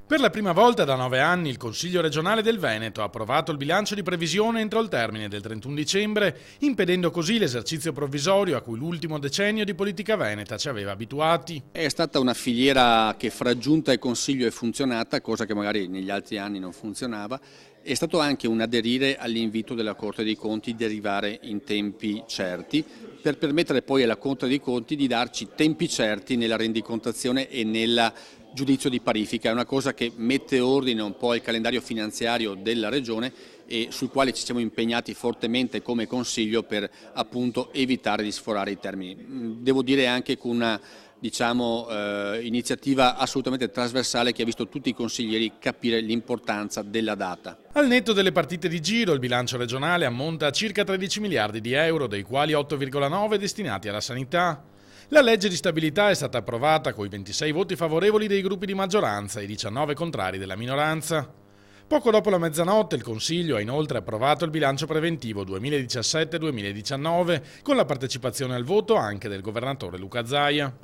Per la prima volta da 9 anni il Consiglio regionale del Veneto ha approvato il bilancio di previsione entro il termine del 31 dicembre, impedendo così l'esercizio provvisorio a cui l'ultimo decennio di politica veneta ci aveva abituati. È stata una filiera che fra Giunta e Consiglio è funzionata, cosa che magari negli altri anni non funzionava. È stato anche un aderire all'invito della Corte dei Conti di arrivare in tempi certi, per permettere poi alla Corte dei Conti di darci tempi certi nella rendicontazione e nel giudizio di parifica. È una cosa che mette ordine un po' al calendario finanziario della Regione e sul quale ci siamo impegnati fortemente come Consiglio per appunto evitare di sforare i termini. Devo dire anche con una iniziativa assolutamente trasversale che ha visto tutti i consiglieri capire l'importanza della data. Al netto delle partite di giro, il bilancio regionale ammonta a circa 13 miliardi di euro, dei quali 8,9 destinati alla sanità. La legge di stabilità è stata approvata con i 26 voti favorevoli dei gruppi di maggioranza e i 19 contrari della minoranza. Poco dopo la mezzanotte il Consiglio ha inoltre approvato il bilancio preventivo 2017-2019 con la partecipazione al voto anche del governatore Luca Zaia.